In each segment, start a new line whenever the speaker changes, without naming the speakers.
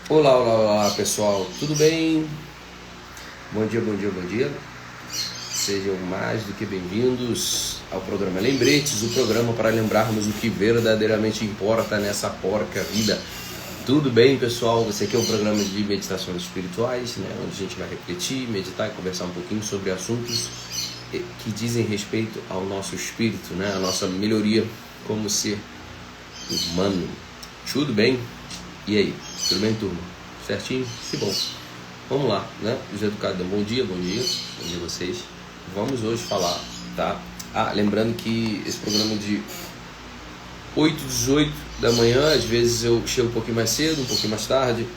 Olá, olá, olá pessoal, tudo bem? Bom dia, bom dia, bom dia. Sejam mais do que bem-vindos ao programa Lembretes, o programa para lembrarmos o que verdadeiramente importa nessa porca vida. Tudo bem, pessoal? Esse aqui é um programa de meditações espirituais, né? Onde a gente vai refletir, meditar e conversar um pouquinho sobre assuntos que dizem respeito ao nosso espírito, né? A nossa melhoria como ser humano. Tudo bem? E aí, tudo bem, turma? Certinho? Que bom. Vamos lá, né? Os educados, bom dia a vocês. Vamos hoje falar, tá? Lembrando que esse programa de 8 às 18 da manhã, às vezes eu chego um pouquinho mais cedo, um pouquinho mais tarde,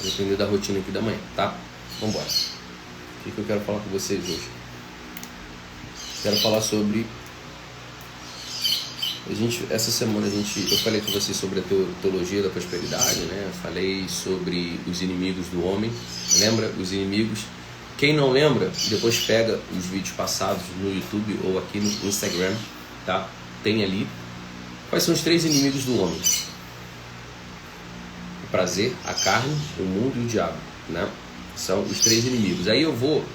dependendo da rotina aqui da manhã, tá? Vamos embora. O que eu quero falar com vocês hoje? Quero falar sobre... essa semana eu falei com vocês sobre a teologia da prosperidade, né? Falei sobre os inimigos do homem. Lembra? Os inimigos. Quem não lembra, depois pega os vídeos passados no YouTube ou aqui no Instagram, tá? Tem ali. Quais são os 3 inimigos do homem? O prazer, a carne, o mundo e o diabo, né? São os 3 inimigos. Aí eu vou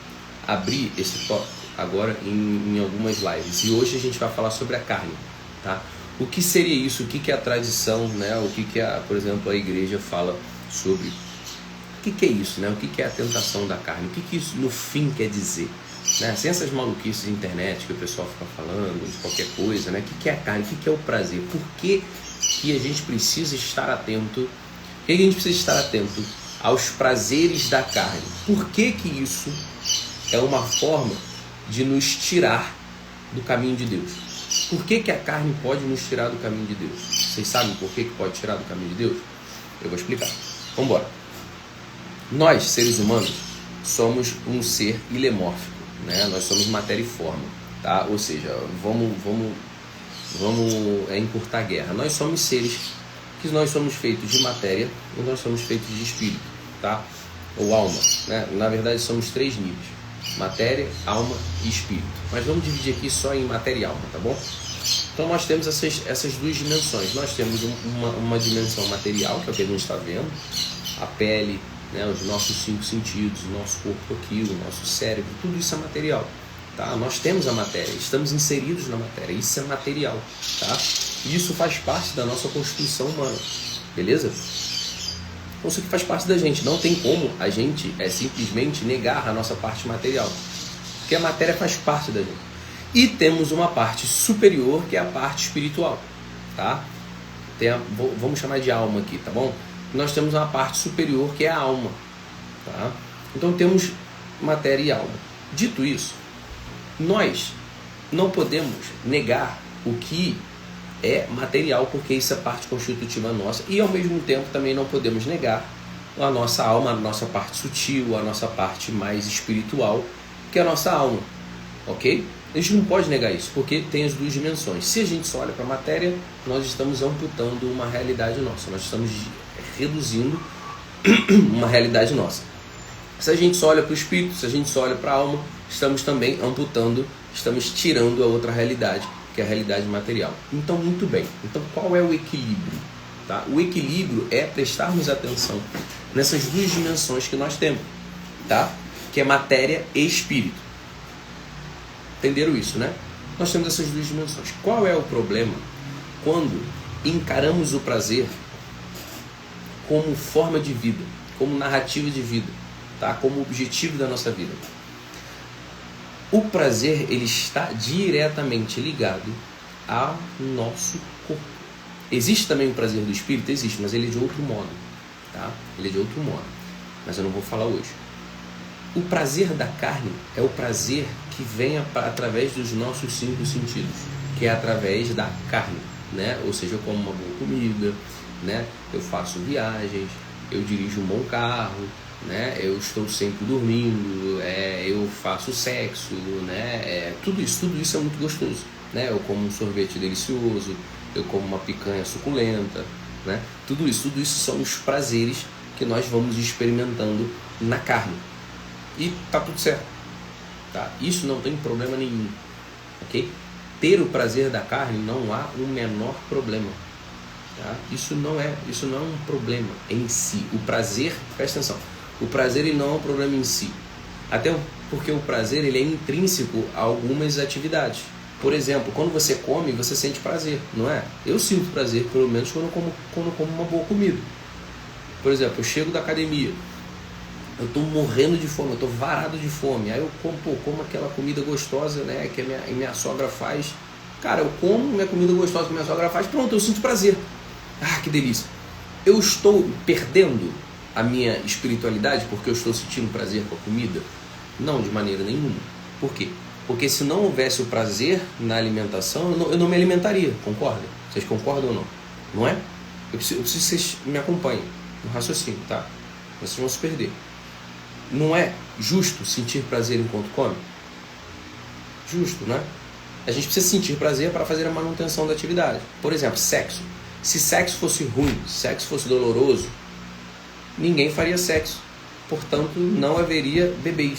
abrir esse tópico agora em algumas lives. E hoje a gente vai falar sobre a carne. Tá? O que seria isso? O que é a tradição, né? O que por exemplo, a igreja fala sobre? O que é isso, né? O que é a tentação da carne? O que isso no fim quer dizer? Né? Sem essas maluquices de internet que o pessoal fica falando, de qualquer coisa, né? O que é a carne? O que é o prazer? Por que a gente precisa estar atento? Por que a gente precisa estar atento aos prazeres da carne? Por que isso é uma forma de nos tirar do caminho de Deus? Por que a carne pode nos tirar do caminho de Deus? Vocês sabem por que pode tirar do caminho de Deus? Eu vou explicar. Vamos embora. Nós, seres humanos, somos um ser ilemórfico, né? Nós somos matéria e forma, tá? Ou seja, vamos encurtar a guerra. Nós somos seres que nós somos feitos de matéria e nós somos feitos de espírito, tá? Ou alma, né? Na verdade, somos 3 níveis. Matéria, alma e espírito. Mas vamos dividir aqui só em matéria e alma, tá bom? Então nós temos essas 2 dimensões. Nós temos uma dimensão material, que é o que a gente está vendo, a pele, né, os nossos 5 sentidos, o nosso corpo aqui, o nosso cérebro, tudo isso é material, tá? Nós temos a matéria, estamos inseridos na matéria, isso é material, tá? E isso faz parte da nossa constituição humana, beleza? Então isso que faz parte da gente, não tem como a gente simplesmente negar a nossa parte material, porque a matéria faz parte da gente. E temos uma parte superior, que é a parte espiritual, tá? Vamos chamar de alma aqui, tá bom? Nós temos uma parte superior, que é a alma, tá? Então temos matéria e alma. Dito isso, nós não podemos negar o que é material, porque isso é parte constitutiva nossa, e ao mesmo tempo também não podemos negar a nossa alma, a nossa parte sutil, a nossa parte mais espiritual, que é a nossa alma, ok? A gente não pode negar isso, porque tem as 2 dimensões. Se a gente só olha para a matéria, nós estamos amputando uma realidade nossa, nós estamos reduzindo uma realidade nossa. Se a gente só olha para o espírito, se a gente só olha para a alma, estamos também amputando, estamos tirando a outra realidade, que é a realidade material. Então, muito bem. Então, qual é o equilíbrio? Tá? O equilíbrio é prestarmos atenção nessas 2 dimensões que nós temos, tá? Que é matéria e espírito. Entenderam isso, né? Nós temos essas 2 dimensões. Qual é o problema quando encaramos o prazer como forma de vida, como narrativa de vida, tá? Como objetivo da nossa vida? O prazer, ele está diretamente ligado ao nosso corpo. Existe também o prazer do espírito? Existe, mas ele é de outro modo, tá? Ele é de outro modo, mas eu não vou falar hoje. O prazer da carne é o prazer que vem através dos nossos 5 sentidos, que é através da carne, né? Ou seja, eu como uma boa comida, né? Eu faço viagens, eu dirijo um bom carro, né? Eu estou sempre dormindo, eu faço sexo, né? Tudo isso é muito gostoso, né? Eu como um sorvete delicioso, eu como uma picanha suculenta, né? Tudo isso são os prazeres que nós vamos experimentando na carne. E tá tudo certo, tá? Isso não tem problema nenhum, ok? Ter o prazer da carne não há o menor problema. Tá? Isso não é um problema em si. O prazer, presta atenção, o prazer ele não é um problema em si. Até porque o prazer ele é intrínseco a algumas atividades. Por exemplo, quando você come, você sente prazer, não é? Eu sinto prazer, pelo menos, quando eu como uma boa comida. Por exemplo, eu chego da academia, eu estou morrendo de fome, eu estou varado de fome. Aí eu como aquela comida gostosa, né, que a minha sogra faz. Cara, eu como minha comida gostosa que a minha sogra faz, pronto, eu sinto prazer. Ah, que delícia. Eu estou perdendo a minha espiritualidade porque eu estou sentindo prazer com a comida? Não, de maneira nenhuma. Por quê? Porque se não houvesse o prazer na alimentação, eu não me alimentaria, concorda? Vocês concordam ou não? Não é? Eu preciso que vocês me acompanhem no raciocínio, tá? Vocês vão se perder. Não é justo sentir prazer enquanto come? Justo, né? A gente precisa sentir prazer para fazer a manutenção da atividade. Por exemplo, sexo. Se sexo fosse ruim, sexo fosse doloroso, ninguém faria sexo. Portanto, não haveria bebês.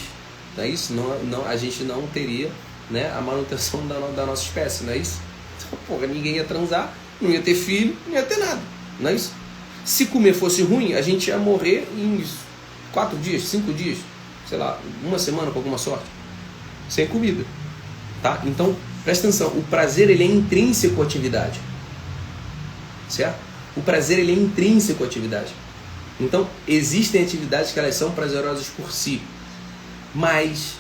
Não é isso? Não, a gente não teria, né, a manutenção da nossa espécie, não é isso? Então, porra, ninguém ia transar, não ia ter filho, não ia ter nada, não é isso? Se comer fosse ruim, a gente ia morrer em 4 dias, 5 dias, sei lá, 1 semana com alguma sorte, sem comida, tá? Então, presta atenção, o prazer ele é intrínseco à atividade, certo? O prazer ele é intrínseco à atividade. Então, existem atividades que elas são prazerosas por si, mas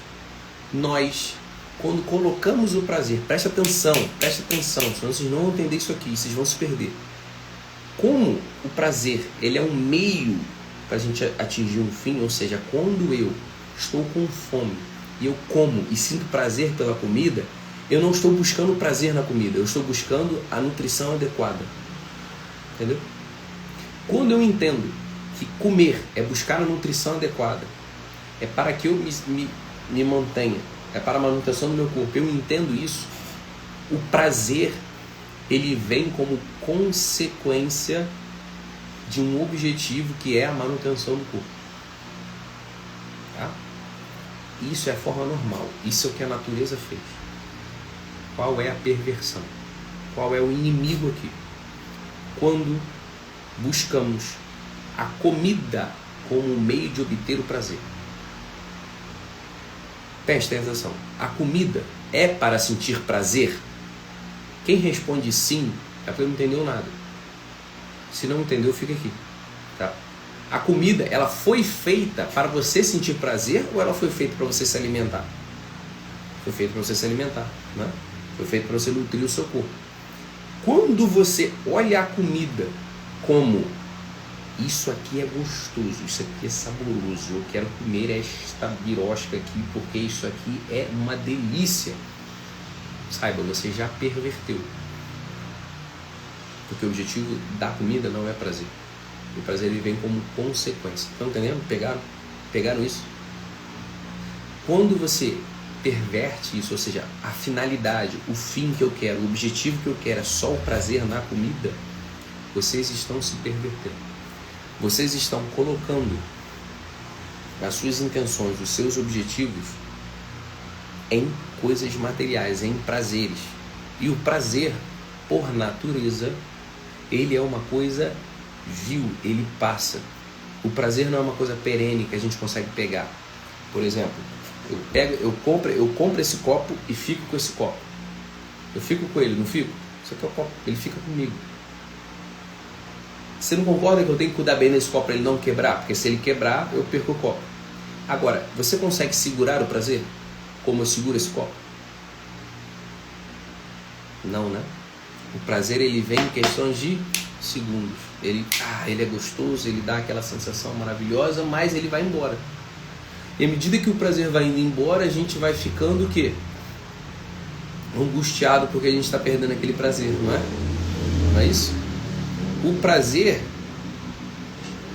nós, quando colocamos o prazer, presta atenção, senão vocês não vão entender isso aqui, vocês vão se perder. Como o prazer ele é um meio para a gente atingir um fim, ou seja, quando eu estou com fome e eu como e sinto prazer pela comida, eu não estou buscando prazer na comida, eu estou buscando a nutrição adequada. Entendeu? Quando eu entendo que comer é buscar a nutrição adequada, é para que eu me mantenha, é para a manutenção do meu corpo, eu entendo isso, o prazer ele vem como consequência de um objetivo que é a manutenção do corpo. Tá? Isso é a forma normal, isso é o que a natureza fez. Qual é a perversão? Qual é o inimigo aqui? Quando buscamos a comida como meio de obter o prazer. Prestem atenção, a comida é para sentir prazer? Quem responde sim é porque não entendeu nada. Se não entendeu, fica aqui. Tá? A comida, ela foi feita para você sentir prazer ou ela foi feita para você se alimentar? Foi feita para você se alimentar, né? Foi feita para você nutrir o seu corpo. Quando você olha a comida como isso aqui é gostoso, isso aqui é saboroso, eu quero comer esta birosca aqui porque isso aqui é uma delícia, saiba, você já perverteu. Porque o objetivo da comida não é prazer. O prazer ele vem como consequência. Estão entendendo? Pegaram isso? Quando você perverte isso, ou seja, a finalidade, o fim que eu quero, o objetivo que eu quero é só o prazer na comida, vocês estão se pervertendo. Vocês estão colocando as suas intenções, os seus objetivos em coisas materiais, em prazeres. E o prazer, por natureza, ele é uma coisa vil, ele passa. O prazer não é uma coisa perene que a gente consegue pegar. Por exemplo, eu compro esse copo e fico com esse copo. Eu fico com ele, não fico? Isso aqui é o copo, ele fica comigo. Você não concorda que eu tenho que cuidar bem desse copo para ele não quebrar? Porque se ele quebrar, eu perco o copo. Agora, você consegue segurar o prazer? Como eu seguro esse copo? Não, né? O prazer ele vem em questões de segundos. Ele é gostoso, ele dá aquela sensação maravilhosa, mas ele vai embora. E à medida que o prazer vai indo embora, a gente vai ficando o quê? Angustiado porque a gente está perdendo aquele prazer, não é? Não é isso? O prazer,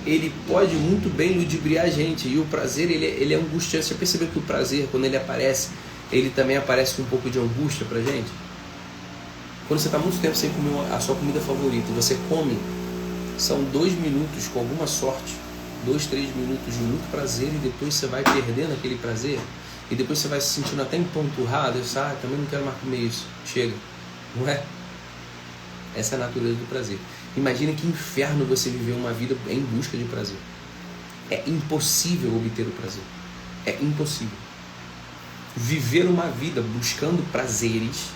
ele pode muito bem ludibriar a gente. E o prazer, ele é angustiante. Você percebeu que o prazer, quando ele aparece, ele também aparece com um pouco de angústia pra gente? Quando você está muito tempo sem comer a sua comida favorita, você come, são 2 minutos com alguma sorte, 2, 3 minutos de muito prazer, e depois você vai perdendo aquele prazer, e depois você vai se sentindo até empanturrado, também não quero mais comer isso, chega, não é? Essa é a natureza do prazer. Imagina que inferno você viver uma vida em busca de prazer. É impossível obter o prazer. É impossível. Viver uma vida buscando prazeres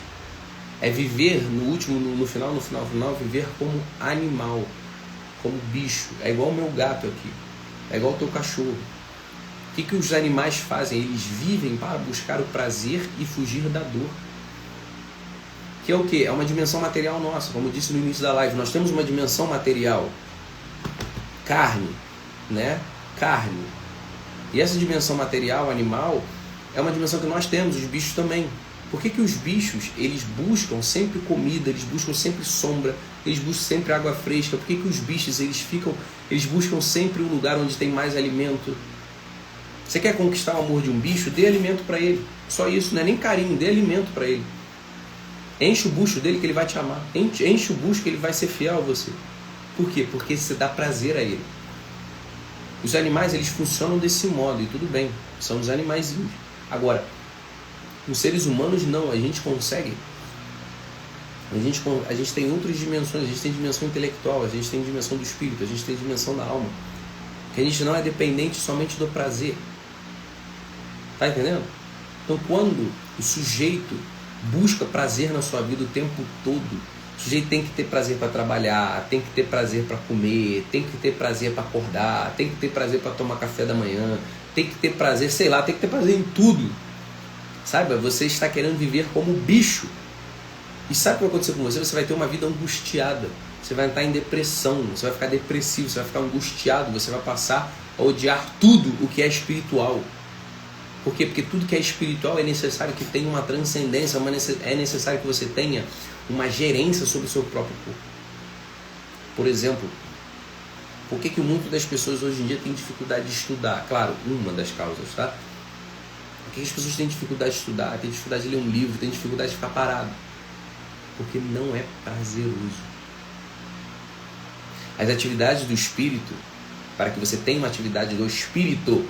é viver no final, viver como animal, como bicho. É igual o meu gato aqui. É igual o teu cachorro. O que os animais fazem? Eles vivem para buscar o prazer e fugir da dor. Que é o quê? É uma dimensão material nossa. Como eu disse no início da live, nós temos uma dimensão material. Carne, né? Carne. E essa dimensão material, animal, é uma dimensão que nós temos, os bichos também. Por que os bichos, eles buscam sempre comida, eles buscam sempre sombra, eles buscam sempre água fresca? Por que os bichos, eles buscam sempre um lugar onde tem mais alimento? Você quer conquistar o amor de um bicho? Dê alimento para ele. Só isso, não é nem carinho, dê alimento para ele. Enche o bucho dele que ele vai te amar. Enche o bucho que ele vai ser fiel a você. Por quê? Porque você dá prazer a ele. Os animais, eles funcionam desse modo, e tudo bem, são os animaizinhos. Agora, os seres humanos não, a gente consegue. A gente tem outras dimensões, a gente tem dimensão intelectual, a gente tem dimensão do espírito, a gente tem dimensão da alma. Que a gente não é dependente somente do prazer. Tá entendendo? Então, quando o sujeito busca prazer na sua vida o tempo todo, o sujeito tem que ter prazer para trabalhar, tem que ter prazer para comer, tem que ter prazer para acordar, tem que ter prazer para tomar café da manhã, tem que ter prazer, sei lá, tem que ter prazer em tudo. Sabe? Você está querendo viver como bicho. E sabe o que vai acontecer com você? Você vai ter uma vida angustiada. Você vai entrar em depressão, você vai ficar depressivo, você vai ficar angustiado, você vai passar a odiar tudo o que é espiritual. Por quê? Porque tudo que é espiritual é necessário que tenha uma transcendência, é necessário que você tenha uma gerência sobre o seu próprio corpo. Por exemplo, por que muitas das pessoas hoje em dia têm dificuldade de estudar? Claro, uma das causas, tá? Por que as pessoas têm dificuldade de estudar, têm dificuldade de ler um livro, têm dificuldade de ficar parado? Porque não é prazeroso. As atividades do espírito, para que você tenha uma atividade do espírito,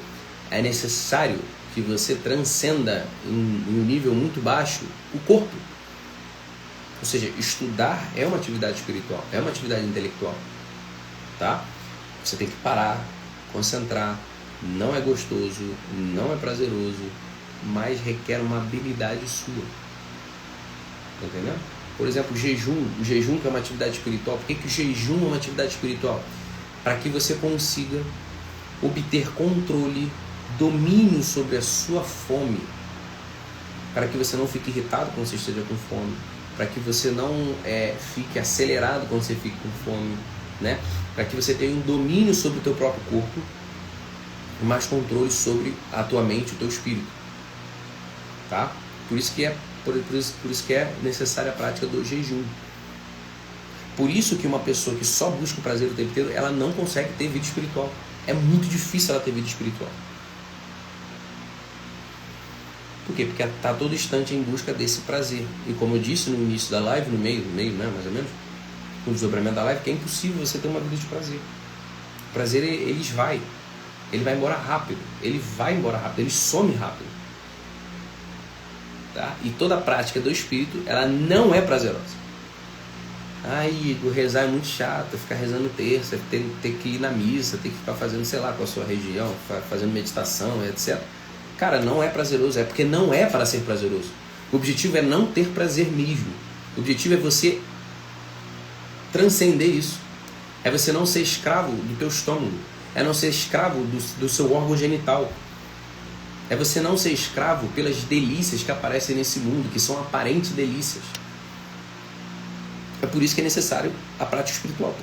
é necessário que você transcenda em um nível muito baixo o corpo. Ou seja, estudar é uma atividade espiritual, é uma atividade intelectual. Tá? Você tem que parar, concentrar. Não é gostoso, não é prazeroso, mas requer uma habilidade sua. Tá entendendo? Por exemplo, o jejum que é uma atividade espiritual. Por que o jejum é uma atividade espiritual? Para que você consiga obter controle, domínio sobre a sua fome, para que você não fique irritado quando você esteja com fome, para que você não fique acelerado quando você fique com fome, né? Para que você tenha um domínio sobre o teu próprio corpo, mais controle sobre a tua mente, o teu espírito, tá? Por isso que é necessária a prática do jejum. Por isso que uma pessoa que só busca o prazer o tempo inteiro, ela não consegue ter vida espiritual. É muito difícil ela ter vida espiritual. Por quê? Porque está todo instante em busca desse prazer. E como eu disse no início da live, no meio, né, mais ou menos, no desdobramento da live, que é impossível você ter uma vida de prazer. O prazer, ele vai embora rápido. Ele vai embora rápido, ele some rápido. Tá? E toda a prática do espírito, ela não é prazerosa. Igor, rezar é muito chato, ficar rezando terça, ter que ir na missa, ter que ficar fazendo, sei lá, com a sua região, fazendo meditação, etc. Cara, não é prazeroso, é porque não é para ser prazeroso. O objetivo é não ter prazer mesmo. O objetivo é você transcender isso. É você não ser escravo do teu estômago. É não ser escravo do seu órgão genital. É você não ser escravo pelas delícias que aparecem nesse mundo, que são aparentes delícias. É por isso que é necessário a prática espiritual.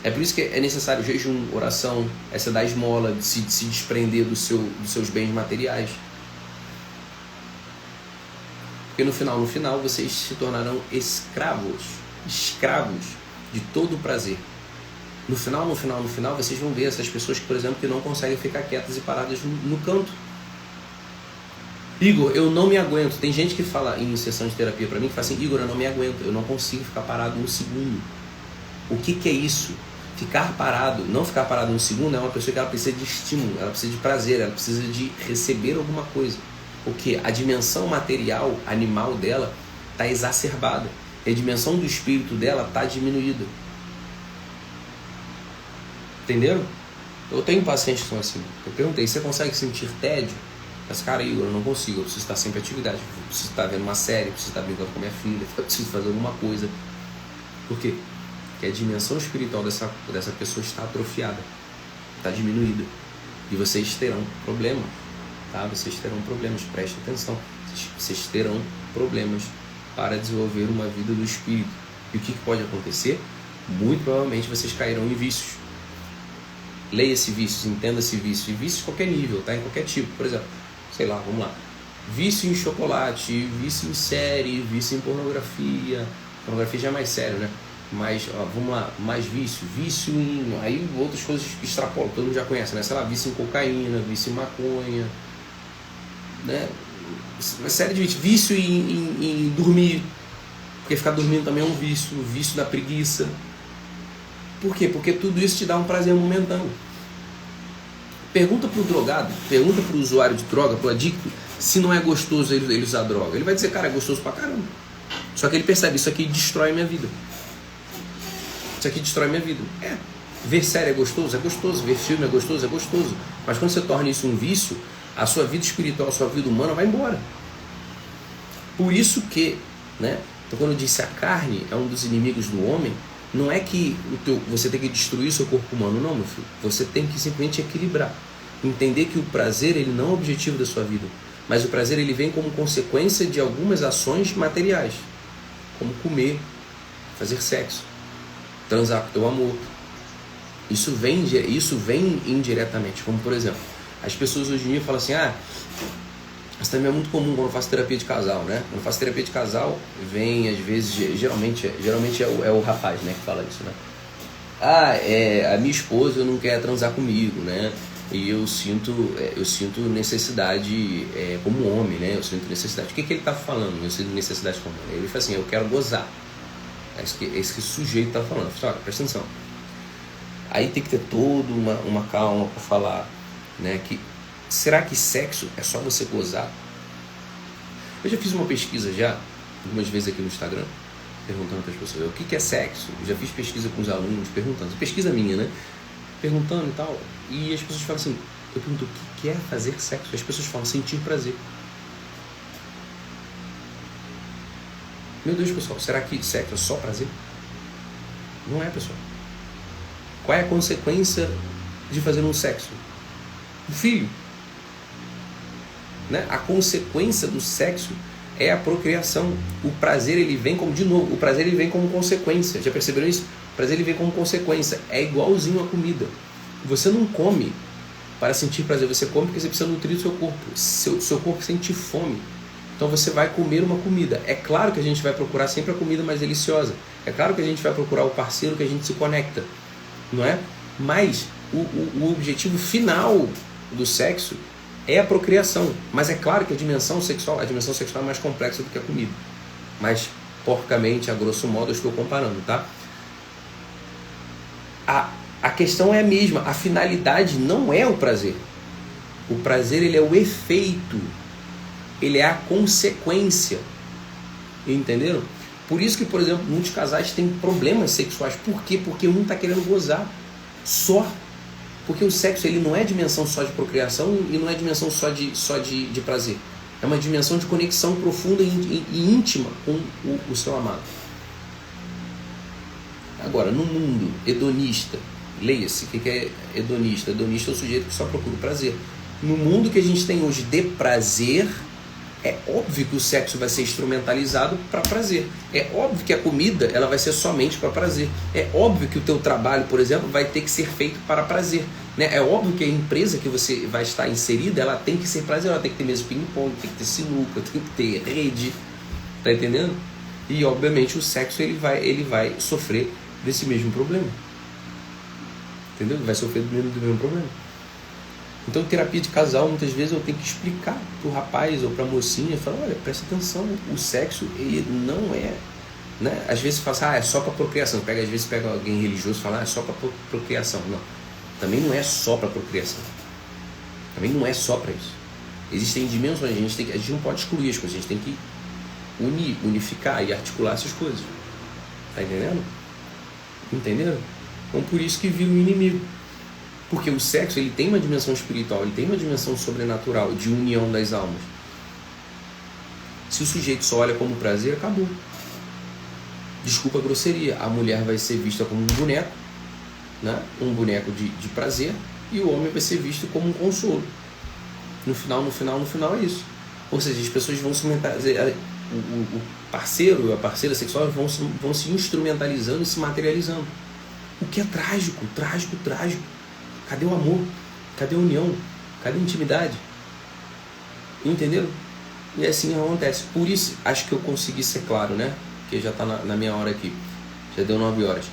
É por isso que é necessário jejum, oração, essa da esmola, de se desprender dos seus bens materiais. Porque no final, vocês se tornarão escravos de todo o prazer. No final, vocês vão ver essas pessoas que, por exemplo, que não conseguem ficar quietas e paradas no canto. Igor, eu não me aguento. Tem gente que fala em sessão de terapia para mim, que fala assim: Igor, eu não me aguento, eu não consigo ficar parado um segundo. O que é isso? Ficar parado, não ficar parado um segundo, é uma pessoa que ela precisa de estímulo, ela precisa de prazer, ela precisa de receber alguma coisa. Porque a dimensão material, animal dela está exacerbada. E a dimensão do espírito dela está diminuída. Entenderam? Eu tenho pacientes que são assim. Eu perguntei, você consegue sentir tédio? Mas, cara, Igor, eu não consigo. Eu preciso estar sempre em atividade. Eu preciso estar vendo uma série, eu preciso estar brincando com minha filha, eu preciso fazer alguma coisa. Por quê? Porque a dimensão espiritual dessa pessoa está atrofiada, está diminuída. E vocês terão problemas, tá? Vocês terão problemas, preste atenção. Vocês terão problemas para desenvolver uma vida do espírito. E o que pode acontecer? Muito provavelmente vocês cairão em vícios. Leia esse vício, entenda esse vício. E vício de qualquer nível, tá? Em qualquer tipo. Por exemplo, sei lá, vamos lá. Vício em chocolate, vício em série, vício em pornografia. Pornografia já é mais sério, né? Mas, ó, vamos lá, mais vício. Vício em... Aí outras coisas que extrapolam, todo mundo já conhece, né? Sei lá, vício em cocaína, vício em maconha, né? Uma série de vícios. Vício em dormir. Porque ficar dormindo também é um vício. Vício da preguiça. Por quê? Porque tudo isso te dá um prazer momentâneo. Pergunta pro drogado, pergunta pro usuário de droga, pro adicto, se não é gostoso ele usar droga. Ele vai dizer, cara, é gostoso pra caramba. Só que ele percebe, isso aqui destrói minha vida. Isso aqui destrói minha vida. Ver série é gostoso? É gostoso. Ver filme é gostoso? É gostoso. Mas quando você torna isso um vício, a sua vida espiritual, a sua vida humana vai embora. Por isso que, né? Então, quando eu disse a carne é um dos inimigos do homem, não é que você tem que destruir o seu corpo humano, não, meu filho. Você tem que simplesmente equilibrar. Entender que o prazer ele não é o objetivo da sua vida, mas o prazer ele vem como consequência de algumas ações materiais, como comer, fazer sexo, transar com o teu amor. Isso vem indiretamente, como por exemplo, as pessoas hoje em dia falam assim, isso também é muito comum quando eu faço terapia de casal, né? Quando eu faço terapia de casal, vem às vezes, geralmente é o rapaz, né, que fala isso, né? A minha esposa não quer transar comigo, né? E eu sinto necessidade como homem, né? Eu sinto necessidade. O que ele está falando? Eu sinto necessidade como homem. Ele fala assim, eu quero gozar. É isso que esse sujeito está falando. Olha, presta atenção. Aí tem que ter toda uma calma para falar, né? Que será que sexo é só você gozar? Eu já fiz uma pesquisa algumas vezes aqui no Instagram, perguntando para as pessoas o que é sexo. Eu já fiz pesquisa com os alunos, perguntando. Pesquisa minha, né? Perguntando e tal. E as pessoas falam assim, eu pergunto, o que é fazer sexo? As pessoas falam, sentir prazer. Meu Deus, pessoal, será que sexo é só prazer? Não é, pessoal. Qual é a consequência de fazer um sexo? O filho. Né? A consequência do sexo é a procriação. O prazer ele vem como, de novo, o prazer ele vem como consequência. Já perceberam isso? O prazer ele vem como consequência. É igualzinho à comida. Você não come para sentir prazer, você come porque você precisa nutrir o seu corpo. Seu corpo sente fome. Então você vai comer uma comida. É claro que a gente vai procurar sempre a comida mais deliciosa. É claro que a gente vai procurar o parceiro que a gente se conecta. Não é? Mas o objetivo final do sexo é a procriação. Mas é claro que a dimensão sexual é mais complexa do que a comida. Mas, porcamente, a grosso modo, eu estou comparando, tá? A questão é a mesma. A finalidade não é o prazer. O prazer ele é o efeito. Ele é a consequência. Entenderam? Por isso que, por exemplo, muitos casais têm problemas sexuais. Por quê? Porque um está querendo gozar. Só. Porque o sexo ele não é dimensão só de procriação e não é dimensão só de prazer. É uma dimensão de conexão profunda e íntima com o seu amado. Agora, no mundo hedonista, leia-se, o que é hedonista? Hedonista é o sujeito que só procura o prazer. No mundo que a gente tem hoje de prazer, é óbvio que o sexo vai ser instrumentalizado para prazer. É óbvio que a comida ela vai ser somente para prazer. É óbvio que o teu trabalho, por exemplo, vai ter que ser feito para prazer. Né? É óbvio que a empresa que você vai estar inserida, ela tem que ser prazer. Ela tem que ter mesa de ping-pong, tem que ter sinuca, tem que ter rede. Tá entendendo? E, obviamente, o sexo ele vai sofrer desse mesmo problema. Entendeu? Ele vai sofrer do mesmo problema. Então, em terapia de casal, muitas vezes eu tenho que explicar para o rapaz ou para a mocinha, falar, olha, presta atenção, o sexo ele não é, né? Às vezes fala assim, é só para procriação. Às vezes pega alguém religioso e fala, é só para procriação. Não, também não é só para procriação. Também não é só para isso. Existem dimensões, a gente não pode excluir as coisas, a gente tem que unificar e articular essas coisas. Tá entendendo? Entenderam? Então, por isso que vira um inimigo. Porque o sexo, ele tem uma dimensão espiritual, ele tem uma dimensão sobrenatural, de união das almas. Se o sujeito só olha como prazer, acabou. Desculpa a grosseria, a mulher vai ser vista como um boneco, né? Um boneco de prazer, e o homem vai ser visto como um consolo. No final é isso. Ou seja, as pessoas vão se o parceiro, a parceira sexual vão se instrumentalizando e se materializando. O que é trágico. Cadê o amor? Cadê a união? Cadê a intimidade? Entenderam? E assim acontece. Por isso, acho que eu consegui ser claro, né? Porque já está na minha hora aqui. Já deu 9 horas.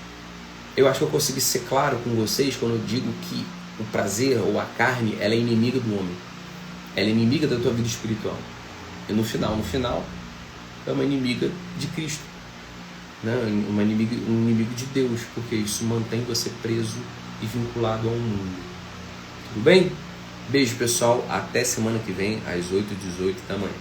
Eu acho que eu consegui ser claro com vocês quando eu digo que o prazer ou a carne, ela é inimiga do homem. Ela é inimiga da tua vida espiritual. E no final, é uma inimiga de Cristo. Né? Um inimigo de Deus, porque isso mantém você preso e vinculado ao mundo. Tudo bem? Beijo, pessoal. Até semana que vem, às 8h18 da manhã.